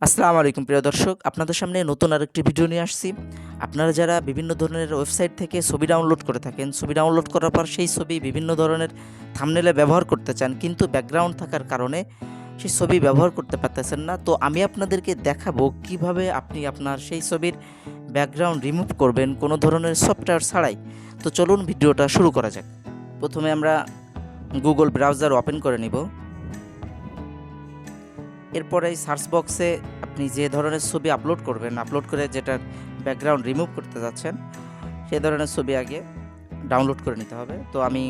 আসসালামু আলাইকুম প্রিয় দর্শক, আপনাদের সামনে নতুন আরেকটি ভিডিও নিয়ে আসছি। আপনারা যারা বিভিন্ন ধরনের ওয়েবসাইট থেকে ছবি ডাউনলোড করে থাকেন, ছবি ডাউনলোড করার পর সেই ছবি বিভিন্ন ধরনের থাম্বনেলে ব্যবহার করতে চান, কিন্তু ব্যাকগ্রাউন্ড থাকার কারণে সেই ছবি ব্যবহার করতে পারতেছেন না। তো আমি আপনাদেরকে দেখাবো কিভাবে আপনি আপনার সেই ছবির ব্যাকগ্রাউন্ড রিমুভ করবেন কোনো ধরনের সফটওয়্যার ছাড়াই। তো চলুন ভিডিওটা শুরু করা যাক। প্রথমে আমরা গুগল ব্রাউজার ওপেন করে নিব। এরপরে এই সার্চ বক্সে আপনি যে ধরনের ছবি আপলোড করবেন, আপলোড করে যেটার ব্যাকগ্রাউন্ড রিমুভ করতে যাচ্ছেন সেই ধরনের ছবি আগে ডাউনলোড করে নিতে হবে। তো আমি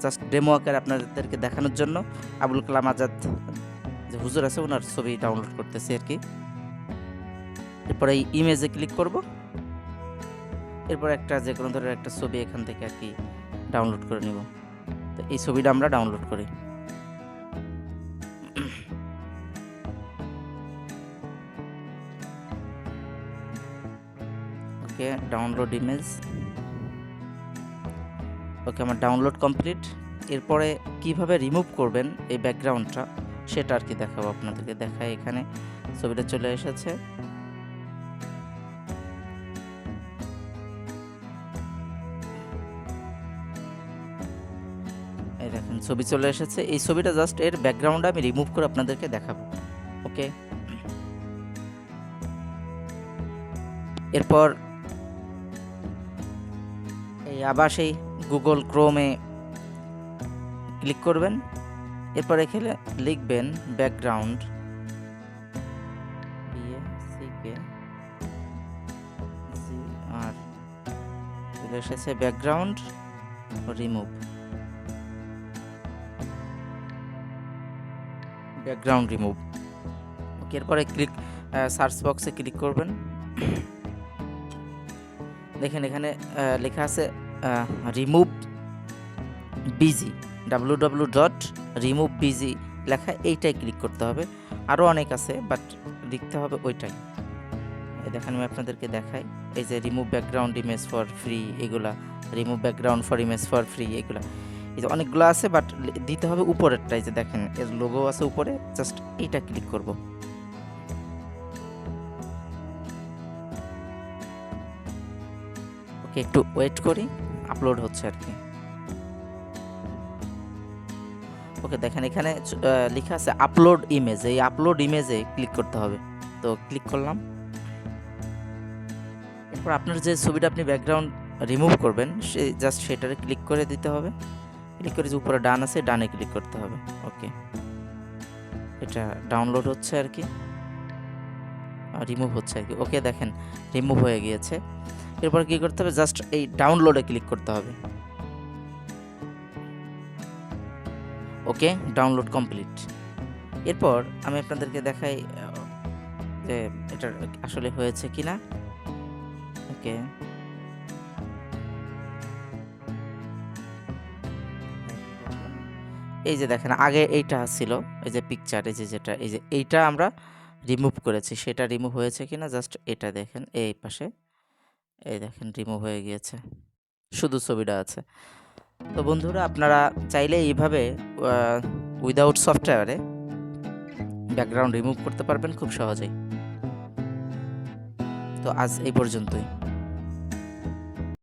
জাস্ট ডেমো আকারে আপনাদেরকে দেখানোর জন্য আবুল কালাম আজাদ যে হুজুর আছে ওনার ছবি ডাউনলোড করতেছি আর কি। এরপরে এই ইমেজে ক্লিক করব। এরপর একটা যে কোনো ধরনের একটা ছবি এখান থেকে আর কি ডাউনলোড করে নিব। তো এই ছবিটা আমরা ডাউনলোড করি। ওকে, ডাউনলোড ইমেজ। ওকে, আমার ডাউনলোড কমপ্লিট। এরপরে কিভাবে রিমুভ করবেন এই ব্যাকগ্রাউন্ডটা সেটা আর কি দেখাবো আপনাদেরকে। দেখাই, এখানে ছবিটা চলে এসেছে। এই দেখেন ছবি চলে এসেছে। এই ছবিটা জাস্ট এর ব্যাকগ্রাউন্ড আমি রিমুভ করে আপনাদেরকে দেখাবো। ওকে, এরপর আবার সেই গুগল ক্রোমে ক্লিক করবেন। এরপর এখানে লিখবেন ব্যাকগ্রাউন্ড, আর চলে এসেছে ব্যাকগ্রাউন্ড রিমুভ, ব্যাকগ্রাউন্ড রিমুভ। ওকে, এরপরে ক্লিক সার্চ বক্সে ক্লিক করবেন। দেখেন এখানে লেখা আছে রিমুভ বিজি, www.removebg লেখা, এইটাই ক্লিক করতে হবে। আরও অনেক আছে বাট লিখতে হবে ওইটাই। দেখেন আমি আপনাদেরকে দেখাই, এই যে remove background image for free, এগুলা remove background for image for free, এগুলা এই যে অনেকগুলো আছে, বাট দিতে হবে উপরেরটাই, যে দেখেন এর লোগো আছে উপরে, জাস্ট এইটা ক্লিক করব। ওকে, একটু ওয়েট করি, আপলোড হচ্ছে আর কি। ওকে, দেখেন এখানে লেখা আছে আপলোড ইমেজ, এই আপলোড ইমেজে ক্লিক করতে হবে। তো ক্লিক করলাম। এরপর আপনার যে ছবিটা আপনি ব্যাকগ্রাউন্ড রিমুভ করবেন সে জাস্ট সেটারে ক্লিক করে দিতে হবে। ক্লিক করে যে উপরে ডান আছে ডানে ক্লিক করতে হবে। ওকে, এটা ডাউনলোড হচ্ছে আর কি, রিমুভ হচ্ছে আর কি। ওকে, দেখেন রিমুভ হয়ে গিয়েছে। এরপর কী করতে হবে, জাস্ট এই ডাউনলোডে ক্লিক করতে হবে। ওকে, ডাউনলোড কমপ্লিট। এরপর আমি আপনাদেরকে দেখাই যে এটা আসলে হয়েছে কিনা। ওকে, এই যে দেখেন আগে এইটা ছিল, এই যে পিকচার, এই যে যেটা, এই যে এইটা আমরা রিমুভ করেছি, সেটা রিমুভ হয়েছে কিনা জাস্ট এটা দেখেন, এই পাশে এই দেখেন রিমুভ হয়ে গিয়েছে, শুধু ছবিটা আছে। তো বন্ধুরা, আপনারা চাইলে এইভাবে উইদাউট সফটওয়্যারে ব্যাকগ্রাউন্ড রিমুভ করতে পারবেন খুব সহজেই। তো আজ এই পর্যন্তই।